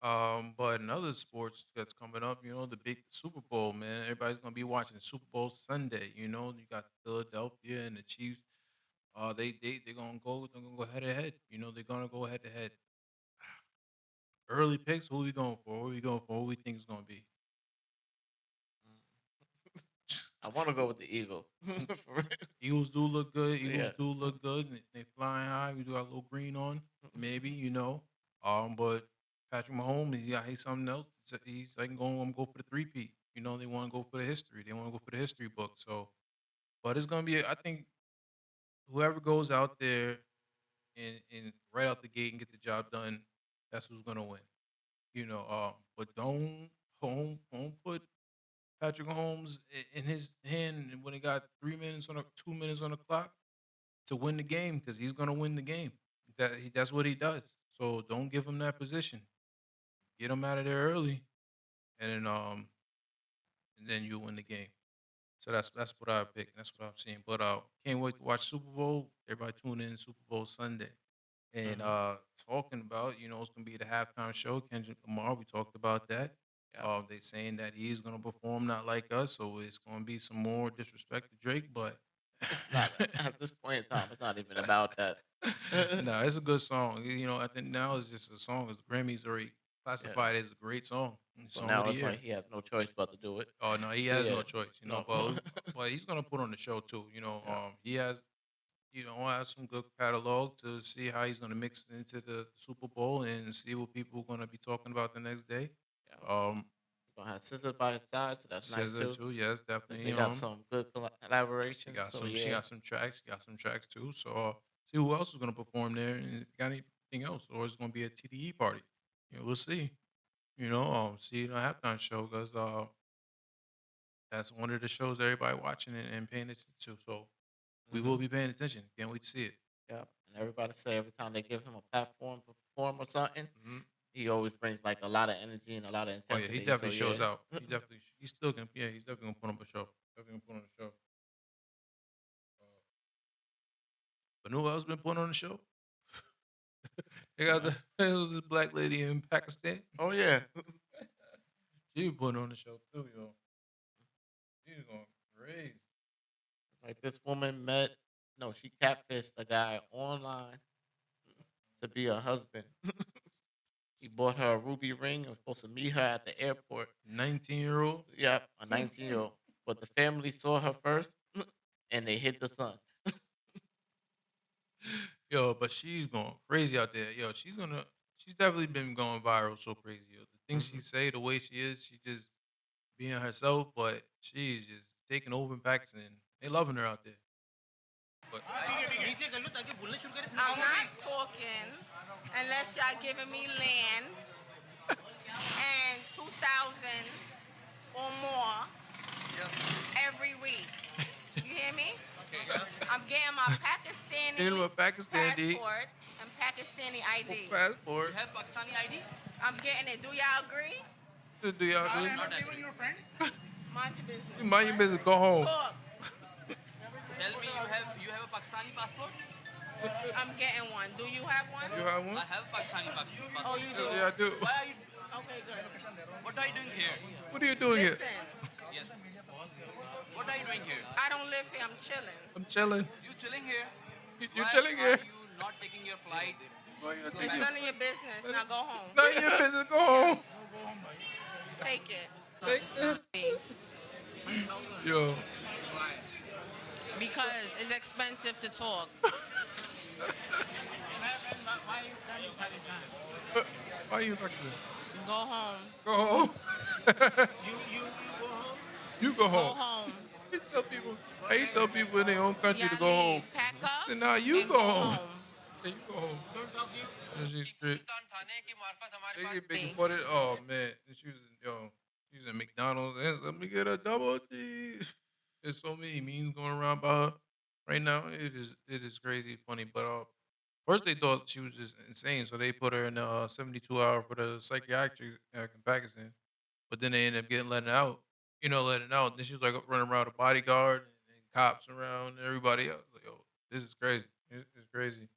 But in other sports that's coming up, the big Super Bowl, man. Everybody's gonna be watching Super Bowl Sunday. You got Philadelphia and the Chiefs. They're gonna go head to head. They're gonna go head to head. Early picks. Who we going for? Who we going for? Who we think is gonna be? I want to go with the Eagles. For real. Eagles do look good. Eagles Yeah. do look good. They flying high. We do got a little green on, maybe. But Patrick Mahomes, he's something else. He's like I'm go for the three-peat. They want to go for the history. They want to go for the history book. So, but it's gonna be. I think whoever goes out there and right out the gate and get the job done, that's who's gonna win. But don't put Patrick Mahomes in his hand when he got 3 minutes 2 minutes on the clock to win the game because he's gonna win the game. That's what he does. So don't give him that position. Get him out of there early, and then you win the game. So that's what I pick. That's what I'm seeing. But can't wait to watch Super Bowl. Everybody tune in Super Bowl Sunday. And Hmm. talking about, it's gonna be the halftime show. Kendrick Lamar, we talked about that. Yeah. They saying that he's gonna perform not like us, so it's gonna be some more disrespect to Drake. But It's not at this point in time. It's not even about that. no, it's a good song. I think now it's just a song. The Grammys already Yeah. classified it as a great song, So song of now the it's year. like he has no choice but to do it. Oh no, he So has yeah, no choice. no. But he's gonna put on the show too. Yeah. He has some good catalog to see how he's gonna mix it into the Super Bowl and see what people are gonna be talking about the next day. Yeah. Um, Gonna have Scissor by his side, so that's nice SZA too. too, yes, They definitely. got some good collaborations. So She yeah, got some tracks. She got some tracks too. So see who else is gonna perform there, and if you got anything else, or it's gonna be a TDE party. We'll see. See the halftime show because that's one of the shows everybody watching and paying attention to. So we will hmm be paying attention. Can't wait to see it. yeah. And everybody say every time they give him a platform to perform or something, Hmm. he always brings like a lot of energy and a lot of Oh yeah, he intensity. So definitely shows yeah, out. He still can. Yeah, he's definitely gonna put on a show. Definitely gonna put on a show. Uh, but who else been putting on the show? They got the black lady in Pakistan. oh yeah, She was putting on the show too, yo. She was going crazy. like this woman met. No, she catfished a guy online to be her husband. He bought her a ruby ring and was supposed to meet her at the airport. 19-year-old. Yep, a 19-year-old. But the family saw her first and they hid the son. Yo, but she's going crazy out there. Yo, she's definitely been going viral so crazy. Yo. The things she Mhm. say, the way she is, she just being herself, but she's just taking over in Pakistan. They loving her out there. But I'm not talking unless y'all giving me land and 2,000 or more every week. You hear me? I'm getting my Pakistani in my Pakistan D passport and Pakistani ID. passport. Have Pakistani ID? I'm getting it. Do y'all agree? Do y'all agree? Not agree. Mind your business. Mind your business. Go home. Talk. Tell me you have a Pakistani passport? I'm getting one. Do you have one? You have I one? have a Pakistani passport. Oh, you do? Yeah, I do. Why are you? Okay, good. What are you doing here? What are you doing here? Listen, Yes. What are you doing here? I don't live here. I'm chilling. I'm chilling. You chilling here? You Why chilling here? Are you not taking your flight? Why you not It's taking- none of your business. Now go home. None of your business. Go home. Take it. Take this. Yo. Because it's expensive to talk. Why you in Pakistan? Go home. Go home. You go Go home. home. You tell people. Hey, you tell people in their own country to go Y'all home. need Pack up. Then now you and go home. Then you go home. Don't And she's straight. They get big for it. Oh man, and she was in McDonald's. And let me get a double cheese. There's so many memes going around about her right now. It is crazy funny. But first they thought she was just insane, so they put her in 72 hour for the psychiatric in Pakistan. But then they ended up getting letting out. Letting out. Then she was like running around with a bodyguard and cops around and everybody else. Like, yo, this is crazy. It's crazy.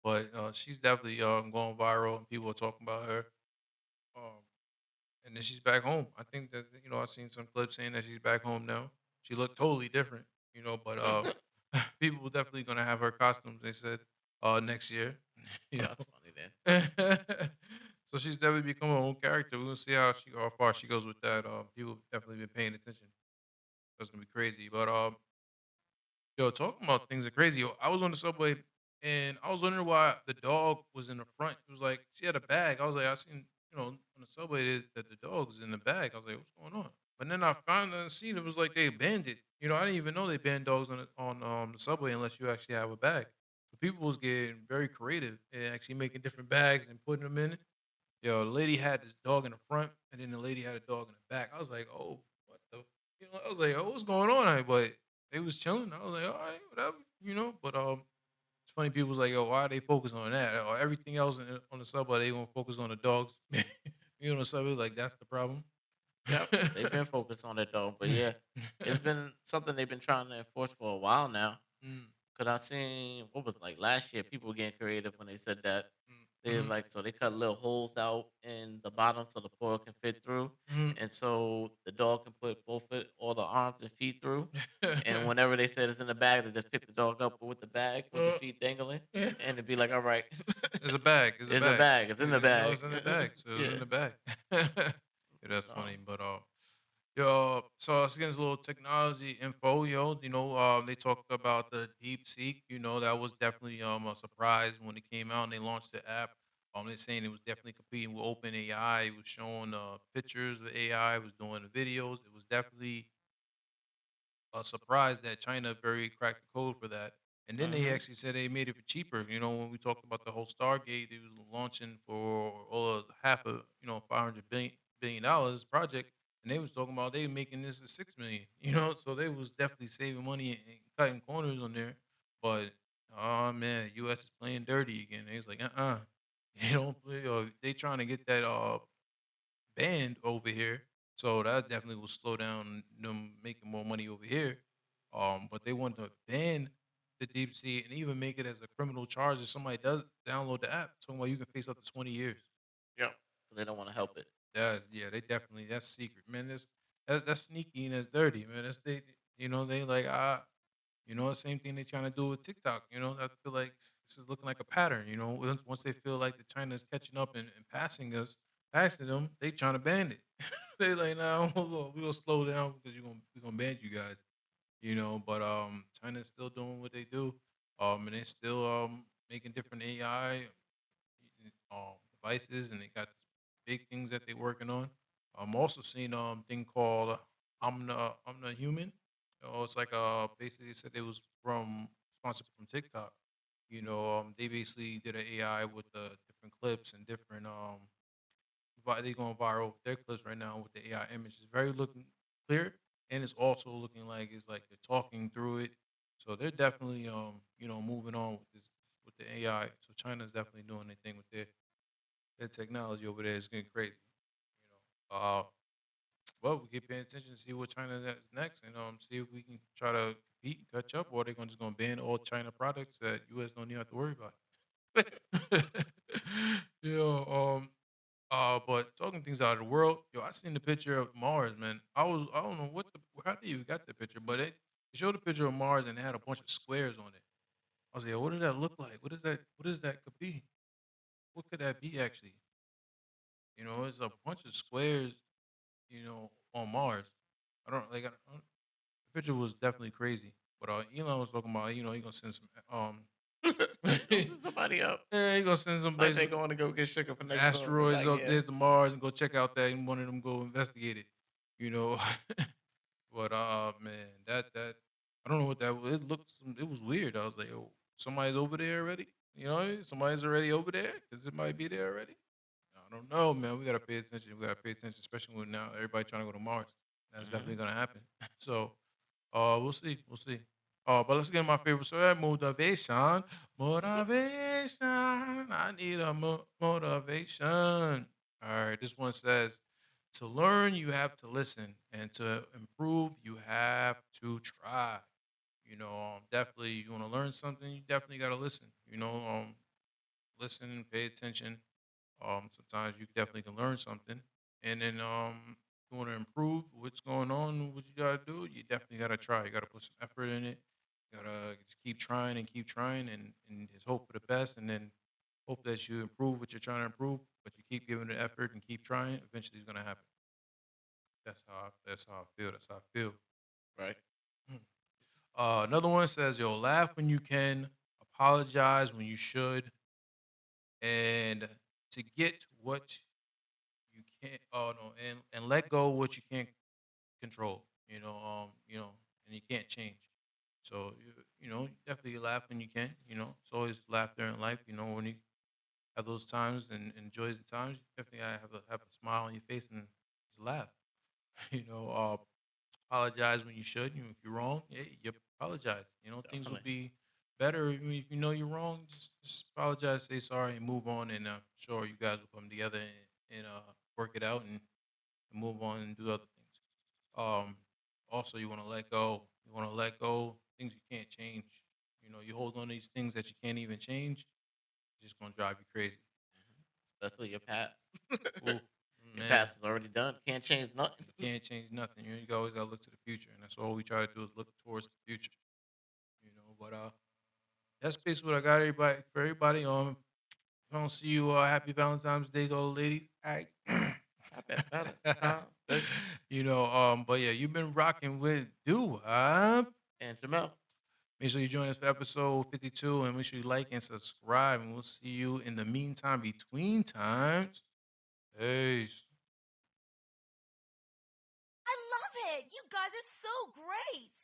But she's definitely going viral and people are talking about her. Um, and then she's back home. I think that I've seen some clips saying that she's back home now. She looked totally different, but people will definitely gonna have her costumes. They said next year, you Oh, know. that's funny then. So she's definitely become her own character. We're gonna see how far she goes with that. People definitely been paying attention. That's gonna be crazy. But yo, talking about things are crazy. Yo, I was on the subway and I was wondering why the dog was in the front. It was like she had a bag. I was like, I seen on the subway that the dog was in the bag. I was like, what's going on? But then I found on the scene it was like they banned it. I didn't even know they banned dogs on the subway unless you actually have a bag. So people was getting very creative and actually making different bags and putting them in it. Yo, the lady had this dog in the front, and then the lady had a dog in the back. I was like, oh, what the? I was like, oh, what's going on? But they was chilling. I was like, all right, whatever. But it's funny. People was like, yo, why are they focus on that? Or everything else on the subway, they gonna focus on the dogs. On the subway, like that's the problem. Yep, they've been focused on it though. But yeah, it's been something they've been trying to enforce for a while now. Mm, Cause I seen what was it, like last year, people were getting creative when they said that. mm, They was mhm, like, so they cut little holes out in the bottom so the paw can fit through, mhm. and so the dog can put all the arms and feet through. And whenever they said it's in the bag, they just pick the dog up with the bag with the Uh, feet dangling, yeah. and it'd be like, all right, It's a bag. It's a it's a bag. bag, it's in the bag. It's in the bag. So it's in Yeah. the bag. Yeah, that's So, funny. But yo, so let's get into a little technology info. Yo, they talked about the DeepSeek. That was definitely a surprise when it came out and they launched the app. They're saying it was definitely competing with OpenAI. It was showing pictures of AI. It was doing the videos. It was definitely a surprise that China very cracked the code for that. And then they hmm actually said they made it for cheaper. When we talked about the whole Stargate, they was launching for all of half of $500 billion project, and they was talking about they making this at 6 million. So they was definitely saving money and cutting corners on there. But oh man, U.S. is playing dirty again. They was like, they don't play. They trying to get that banned over here. So that definitely will slow down them making more money over here. But they want to ban the deep sea and even make it as a criminal charge if somebody does download the app. Talking about you can face up to 20 years. yep, 'cause they don't want to help it. Yeah, they definitely that's secret, man. That's sneaky and that's dirty, man. They like the same thing they trying to do with TikTok. I feel like this is looking like a pattern. Once they feel like the China's catching up and passing them, they trying to ban it. They like, nah, hold on, we gonna slow down because we gonna ban you guys. But China's still doing what they do. And they still making different AI devices, and they got big things that they're working on. I'm also seeing thing called Omna Human. It's like basically said it was from sponsored from TikTok. They basically did an AI with the different clips and different they going viral with their clips right now with the AI image. It's very looking clear, and it's also looking like it's like they're talking through it. So they're definitely moving on with this with the AI. So China's definitely doing their thing with their technology over there. It's getting crazy. Well, we keep paying attention to see what China does next, and see if we can try to compete and catch up, or they're just gonna ban all China products that U.S. don't even have to worry about. Yeah. But talking things out of the world, yo, I seen the picture of Mars, man. I don't know how did you got the picture, but it showed a picture of Mars and it had a bunch of squares on it. I was like, what does that look like? What is that? What is that could be? What could that be actually? It's a bunch of squares, on Mars. The picture was definitely crazy. But Elon was talking about, he gonna send some Go send somebody up. yeah, he gonna send some Like basic they going to go get sugar for next door. Be asteroids like, up yeah. there to Mars and go check out that and one of them go investigate it. You know. But man, that I don't know what that was. It was weird. I was like, oh, somebody's over there already. Somebody's already over there because it might be there already. I don't know, man. We gotta pay attention. We gotta pay attention, especially when now everybody trying to go to Mars. That's hmm definitely gonna happen. So, we'll see. We'll see. But let's get my favorite story. Motivation. Motivation. I need a motivation. All right. This one says, to learn, you have to listen, and to improve, you have to try. Definitely, you want to learn something, you definitely got to listen. Listen and pay attention. Sometimes you definitely can learn something, and then if you want to improve what's going on, what you gotta do, you definitely gotta try. You gotta put some effort in it. You gotta just keep trying, and just hope for the best, and then hope that you improve what you're trying to improve. But you keep giving it effort and keep trying. Eventually, it's gonna happen. That's how I feel. That's how I feel. Right. Another one says, "Yo, laugh when you can, apologize when you should, and to get what you can't. Oh no, and let go what you can't control. And you can't change. So you definitely laugh when you can. It's always laughter in life. When you have those times and enjoy the times, you definitely gotta have a smile on your face and just laugh. you know, uh, apologize when you should. If you're wrong, yeah, you apologize. Things will Definitely. be better. I mean, if you know you're wrong, just apologize, say sorry, and move on. And sure, you guys will come together and work it out and move on and do other things. Um, Also, you want to let go. You want to let go things you can't change. You hold on to these things that you can't even change. It's just gonna drive you crazy. Especially your past. Ooh, Your man, past is already done. Can't change nothing. you can't change nothing. You always gotta look to the future, and that's all we try to do is look towards the future. But that's basically what I got. Everybody for everybody. If I don't see you. Happy Valentine's Day, to all the ladies. All right. Happy Valentine's Day. But yeah, you've been rocking with Do Up. And Jamel. Make sure you join us for episode 52 and make sure you like and subscribe. And we'll see you in the meantime, between times. Peace. I love it. You guys are so great.